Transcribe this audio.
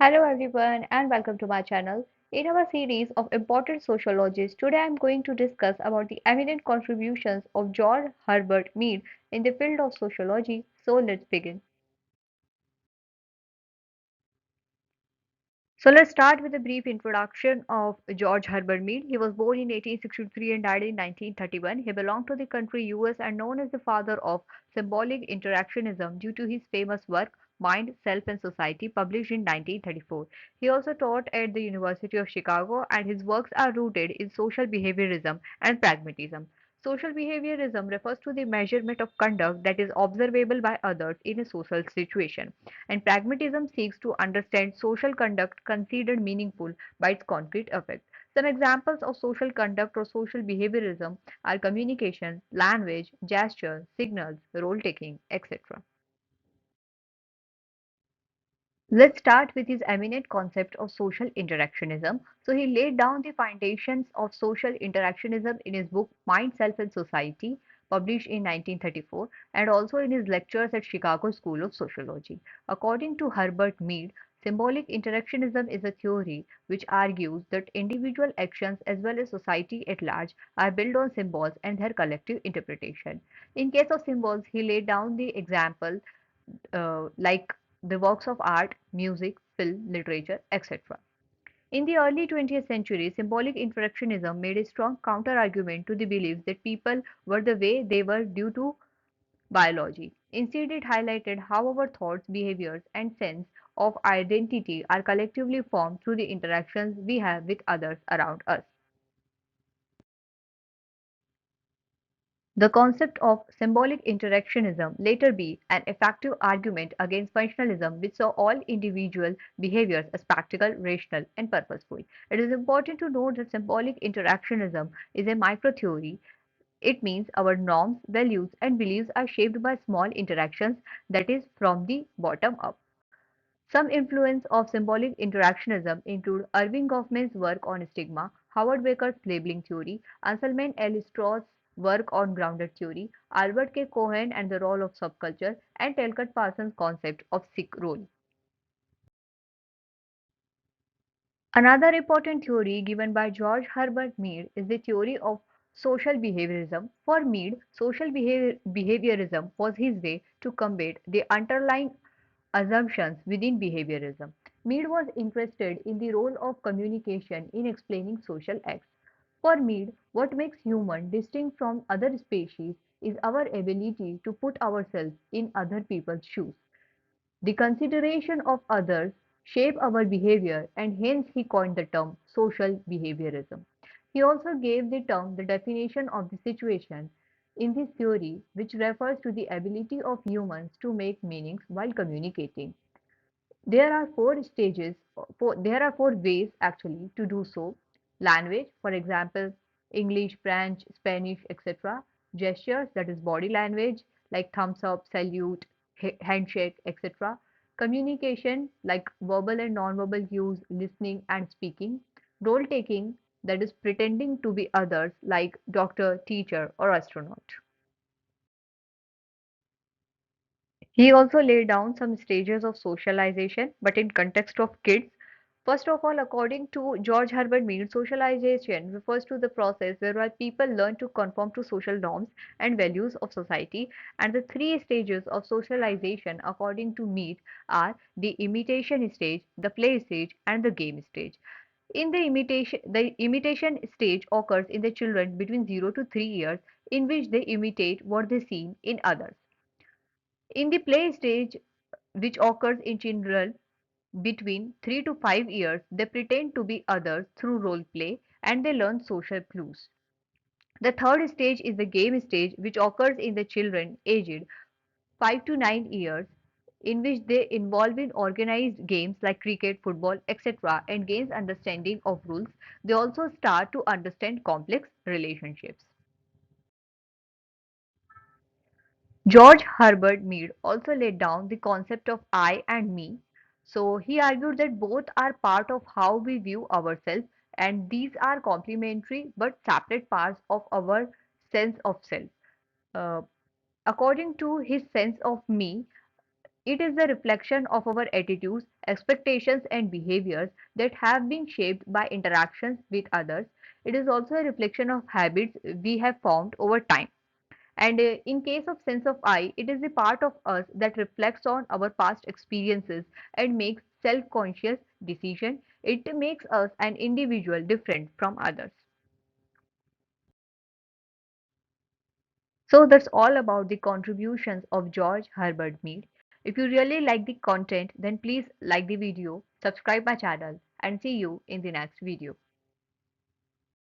Hello everyone and welcome to my channel. In our series of important sociologists, today I am going to discuss about the eminent contributions of George Herbert Mead in the field of sociology. So let's begin. So let's start with a brief introduction of George Herbert Mead. He was born in 1863 and died in 1931. He belonged to the country US and known as the father of symbolic interactionism due to his famous work Mind, Self and Society published in 1934. He also taught at the University of Chicago and his works are rooted in social behaviorism and pragmatism. Social behaviorism refers to the measurement of conduct that is observable by others in a social situation, and pragmatism seeks to understand social conduct considered meaningful by its concrete effect. Some examples of social conduct or social behaviorism are communication, language, gesture, signals, role taking, etc. Let's start with his eminent concept of social interactionism. So, he laid down the foundations of social interactionism in his book Mind, Self, and Society, published in 1934, and also in his lectures at Chicago School of Sociology. According to Herbert Mead, symbolic interactionism is a theory which argues that individual actions as well as society at large are built on symbols and their collective interpretation. In case of symbols, he laid down the example like the works of art, music, film, literature, etc. In the early 20th century, symbolic interactionism made a strong counter-argument to the belief that people were the way they were due to biology. Instead, it highlighted how our thoughts, behaviors, and sense of identity are collectively formed through the interactions we have with others around us. The concept of symbolic interactionism later be an effective argument against functionalism, which saw all individual behaviors as practical, rational, and purposeful. It is important to note that symbolic interactionism is a micro-theory. It means our norms, values, and beliefs are shaped by small interactions, that is, from the bottom up. Some influence of symbolic interactionism include Irving Goffman's work on stigma, Howard Baker's labeling theory, Anselm L. Strauss's work on grounded theory, Albert K. Cohen and the role of subculture, and Talcott Parsons' concept of sick role. Another important theory given by George Herbert Mead is the theory of social behaviorism. For Mead, behaviorism was his way to combat the underlying assumptions within behaviorism. Mead was interested in the role of communication in explaining social acts. For Mead, what makes human distinct from other species is our ability to put ourselves in other people's shoes. The consideration of others shape our behavior, and hence he coined the term social behaviorism. He also gave the term the definition of the situation in this theory, which refers to the ability of humans to make meanings while communicating. There are there are four ways actually to do so. Language, for example, English, French, Spanish, etc. Gestures, that is body language, like thumbs up, salute, handshake, etc. Communication, like verbal and non-verbal cues, listening and speaking. Role taking, that is pretending to be others, like doctor, teacher, or astronaut. He also laid down some stages of socialization, but in context of kids. First of all, according to George Herbert Mead, socialization refers to the process whereby people learn to conform to social norms and values of society. And the three stages of socialization, according to Mead, are the imitation stage, the play stage, and the game stage. The imitation stage occurs in the children between 0 to 3 years, in which they imitate what they see in others. In the play stage, which occurs in children between 3 to 5 years, they pretend to be others through role play and they learn social clues. The third stage is the game stage, which occurs in the children aged 5 to 9 years, in which they involve in organized games like cricket, football, etc., and gains understanding of rules. They also start to understand complex relationships. George Herbert Mead also laid down the concept of I and me. So he argued that both are part of how we view ourselves, and these are complementary but separate parts of our sense of self. Uh, According to his sense of me, It is the reflection of our attitudes, expectations, and behaviors that have been shaped by interactions with others. It is also a reflection of habits we have formed over time. And in case of sense of I, it is the part of us that reflects on our past experiences and makes self-conscious decision. It makes us an individual different from others. So that's all about the contributions of George Herbert Mead. If you really like the content, then please like the video, subscribe my channel, and see you in the next video.